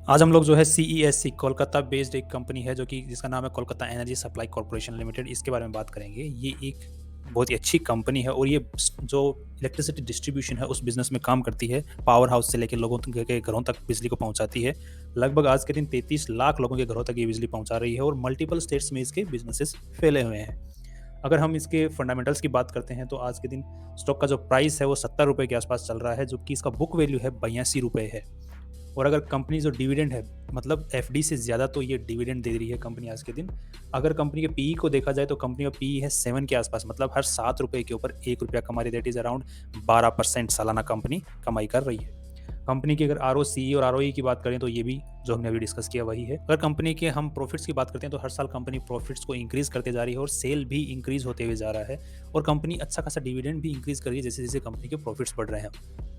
आज हम लोग जो है CESC कोलकाता बेस्ड एक कंपनी है जो कि जिसका नाम है Kolkata energy supply corporation limited, इसके बारे में बात करेंगे। ये एक बहुत ही अच्छी कंपनी है और ये जो इलेक्ट्रिसिटी डिस्ट्रीब्यूशन है उस बिजनेस में काम करती है। पावर हाउस से लेकर लोगों के घरों तक बिजली को पहुंचाती है। लगभग आज के दिन 33 लाख लोगों के घरों तक ये बिजली पहुंचा रही है और मल्टीपल स्टेट्स में इसके बिजनेसेस फैले हुए हैं। अगर हम इसके फंडामेंटल्स की बात करते हैं तो आज के दिन स्टॉक का जो प्राइस है वो 70 रुपये के आसपास चल रहा है, जो कि इसका बुक वैल्यू है 82 रुपये है। और अगर कंपनी जो डिविडेंड है, मतलब एफडी से ज़्यादा तो ये डिविडेंड दे रही है कंपनी आज के दिन। अगर कंपनी के पीई को देखा जाए तो कंपनी का पीई है 7 के आसपास, मतलब हर 7 रुपये के ऊपर 1 रुपया कमा रही है। दैट इज़ अराउंड 12% सालाना कंपनी कमाई कर रही है। कंपनी की अगर आरओसी और आरओई की बात करें तो ये भी जो हमने अभी डिस्कस किया वही है। अगर कंपनी के हम प्रॉफिट्स की बात करते हैं तो हर साल कंपनी प्रॉफिट्स को इंक्रीज करते जा रही है और सेल भी इंक्रीज होते हुए जा रहा है और कंपनी अच्छा खासा डिविडेंड भी इंक्रीज कर रही है जैसे जैसे कंपनी के प्रॉफिट्स बढ़ रहे हैं।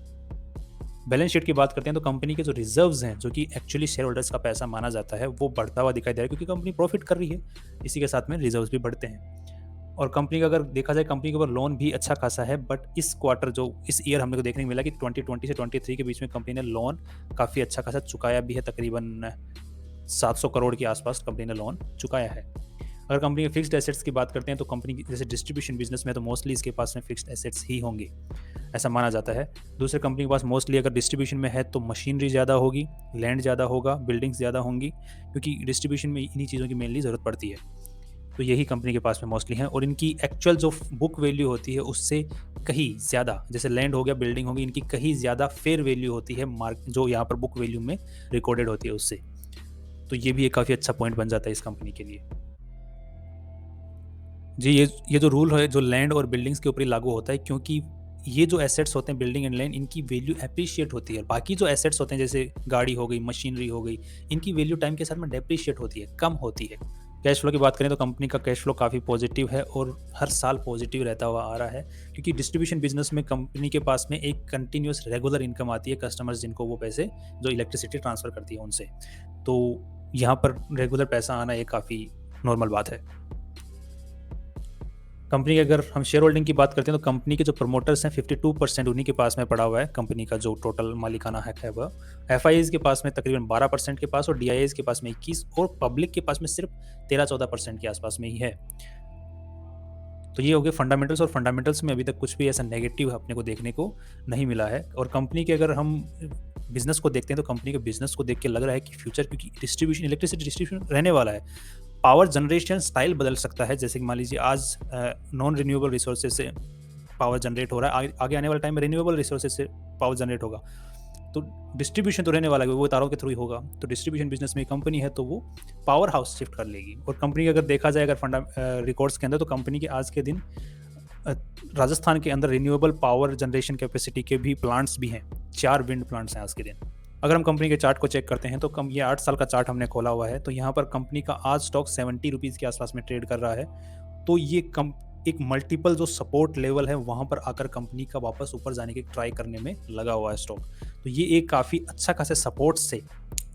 बैलेंस शीट की बात करते हैं तो कंपनी के जो रिजर्व्स हैं, जो कि एक्चुअली शेयर होल्डर्स का पैसा माना जाता है, वो बढ़ता हुआ दिखाई दे रहा है क्योंकि कंपनी प्रॉफिट कर रही है। इसी के साथ में रिजर्व्स भी बढ़ते हैं। और कंपनी का अगर देखा जाए, कंपनी के ऊपर लोन भी अच्छा खासा है, बट इस क्वार्टर जो इस ईयर हमने को देखने को मिला कि 2020 से 23 के बीच में कंपनी ने लोन काफ़ी अच्छा खासा चुकाया भी है। तकरीबन 700 करोड़ के आसपास कंपनी ने लोन चुकाया है। अगर कंपनी के फिक्स्ड एसेट्स की बात करते हैं तो कंपनी की जैसे डिस्ट्रीब्यूशन बिजनेस में तो मोस्टली इसके पास में फिक्स्ड एसेट्स ही होंगे, ऐसा माना जाता है। दूसरे कंपनी के पास मोस्टली अगर डिस्ट्रीब्यूशन में है तो मशीनरी ज़्यादा होगी, लैंड ज़्यादा होगा, बिल्डिंग्स ज़्यादा होंगी, क्योंकि डिस्ट्रीब्यूशन में इन्हीं चीज़ों की मेनली ज़रूरत पड़ती है। तो यही कंपनी के पास में मोस्टली है और इनकी एक्चुअल जो बुक वैल्यू होती है उससे कहीं ज़्यादा, जैसे लैंड हो गया, बिल्डिंग होगी, इनकी कहीं ज़्यादा फेयर वैल्यू होती है मार्क जो यहाँ पर बुक वैल्यू में रिकॉर्डेड होती है उससे। तो ये भी एक काफ़ी अच्छा पॉइंट बन जाता है इस कंपनी के लिए। जी, ये जो रूल है जो लैंड और बिल्डिंग्स के ऊपर ही लागू होता है, क्योंकि ये जो एसेट्स होते हैं बिल्डिंग एंड लैंड, इनकी वैल्यू एप्रिशिएट होती है। बाकी जो एसेट्स होते हैं जैसे गाड़ी हो गई, मशीनरी हो गई, इनकी वैल्यू टाइम के साथ में डेप्रिशिएट होती है, कम होती है। कैश फ्लो की बात करें तो कंपनी का कैश फ्लो काफ़ी पॉजिटिव है और हर साल पॉजिटिव रहता हुआ आ रहा है, क्योंकि डिस्ट्रीब्यूशन बिजनेस में कंपनी के पास में एक कंटिन्यूस रेगुलर इनकम आती है कस्टमर्स जिनको वो पैसे जो इलेक्ट्रिसिटी ट्रांसफ़र करती है उनसे। तो यहाँ पर रेगुलर पैसा आना एक काफ़ी नॉर्मल बात है। कंपनी की अगर हम शेयर होल्डिंग की बात करते हैं तो कंपनी के जो प्रमोटर्स हैं 52% उन्हीं के पास में पड़ा हुआ है। कंपनी का जो टोटल मालिकाना हक है वह एफआईज के पास में तकरीबन 12% के पास और डीआईएज के पास में 21 और पब्लिक के पास में सिर्फ 13-14% के आसपास में ही है। तो ये हो गए फंडामेंटल्स, और फंडामेंटल्स में अभी तक कुछ भी ऐसा नेगेटिव अपने को देखने को नहीं मिला है। और कंपनी के अगर हम बिजनेस को देखते हैं तो कंपनी के बिजनेस को देख के लग रहा है कि फ्यूचर, क्योंकि डिस्ट्रीब्यूशन इलेक्ट्रिसिटी डिस्ट्रीब्यूशन रहने वाला है, पावर जनरेशन स्टाइल बदल सकता है। जैसे कि मान लीजिए आज नॉन रिन्यूएबल रिसोर्सेज से पावर जनरेट हो रहा है, आगे आने वाले टाइम में रिन्यूएबल रिसोर्सेज से पावर जनरेट होगा। तो डिस्ट्रीब्यूशन तो रहने वाला है, वो तारों के थ्रू ही होगा। तो डिस्ट्रीब्यूशन बिजनेस में कंपनी है तो वो पावर हाउस शिफ्ट कर लेगी। और कंपनी का अगर देखा जाए अगर फंडा रिकॉर्ड्स के अंदर, तो कंपनी के आज के दिन अ, राजस्थान के अंदर रिन्यूएबल पावर जनरेशन कैपेसिटी के भी प्लांट्स भी हैं। 4 विंड प्लांट्स हैं आज के दिन। अगर हम कंपनी के चार्ट को चेक करते हैं तो कम ये 8 साल का चार्ट हमने खोला हुआ है, तो यहाँ पर कंपनी का आज स्टॉक 70 रुपीज़ के आसपास में ट्रेड कर रहा है। तो ये कम एक मल्टीपल जो सपोर्ट लेवल है वहाँ पर आकर कंपनी का वापस ऊपर जाने की ट्राई करने में लगा हुआ है स्टॉक। तो ये एक काफ़ी अच्छा खासे सपोर्ट से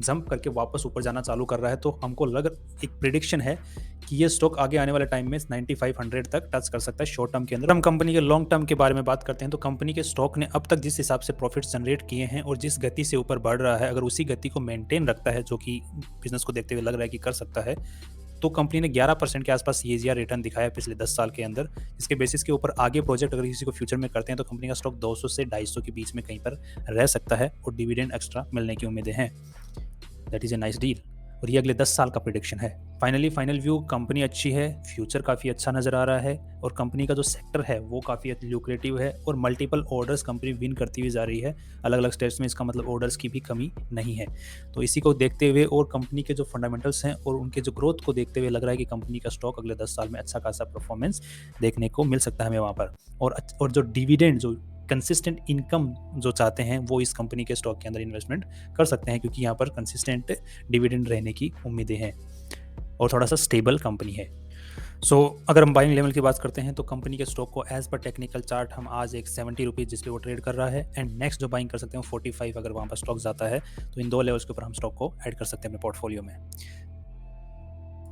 जंप करके वापस ऊपर जाना चालू कर रहा है। तो हमको एक प्रिडिक्शन है कि ये स्टॉक आगे आने वाले टाइम में 9500 तक टच कर सकता है शॉर्ट टर्म के अंदर। हम कंपनी के लॉन्ग टर्म के बारे में बात करते हैं तो कंपनी के स्टॉक ने अब तक जिस हिसाब से प्रॉफिट्स जनरेट किए हैं और जिस गति से ऊपर बढ़ रहा है, अगर उसी गति को मेंटेन रखता है, जो कि बिजनेस को देखते हुए लग रहा है कि कर सकता है, तो कंपनी ने 11% के आसपास सीएजीआर रिटर्न दिखाया है पिछले 10 साल के अंदर। इसके बेसिस के ऊपर आगे प्रोजेक्ट अगर किसी को फ्यूचर में करते हैं तो कंपनी का स्टॉक 200 से 250 के बीच में कहीं पर रह सकता है और डिविडेंड एक्स्ट्रा मिलने की उम्मीदें हैं। That is a nice deal. और ये अगले 10 साल का प्रेडिक्शन है। फाइनल व्यू, कंपनी अच्छी है, फ्यूचर काफ़ी अच्छा नज़र आ रहा है और कंपनी का जो सेक्टर है वो काफ़ी ल्यूक्रेटिव है और मल्टीपल ऑर्डर्स कंपनी विन करती हुई जा रही है अलग अलग स्टेट्स में। इसका मतलब ऑर्डर्स की भी कमी नहीं है। तो इसी को देखते हुए और कंपनी के जो फंडामेंटल्स हैं और उनके जो ग्रोथ को देखते हुए लग रहा है कि कंपनी का स्टॉक अगले 10 साल में अच्छा खासा परफॉर्मेंस देखने को मिल सकता है हमें वहाँ पर। और जो डिविडेंड, जो कंसिस्टेंट इनकम जो चाहते हैं वो इस कंपनी के स्टॉक के अंदर इन्वेस्टमेंट कर सकते हैं, क्योंकि यहाँ पर कंसिस्टेंट डिविडेंड रहने की उम्मीदें हैं और थोड़ा सा स्टेबल कंपनी है। अगर हम बाइंग लेवल की बात करते हैं तो कंपनी के स्टॉक को एज पर टेक्निकल चार्ट हम आज एक 70 रुपीज़ जिस पे वो ट्रेड कर रहा है, एंड नेक्स्ट जो बाइंग कर सकते हैं 45 अगर वहाँ पर स्टॉक जाता है, तो इन 2 लेवल्स के ऊपर हम स्टॉक को ऐड कर सकते हैं अपने पोर्टफोलियो में।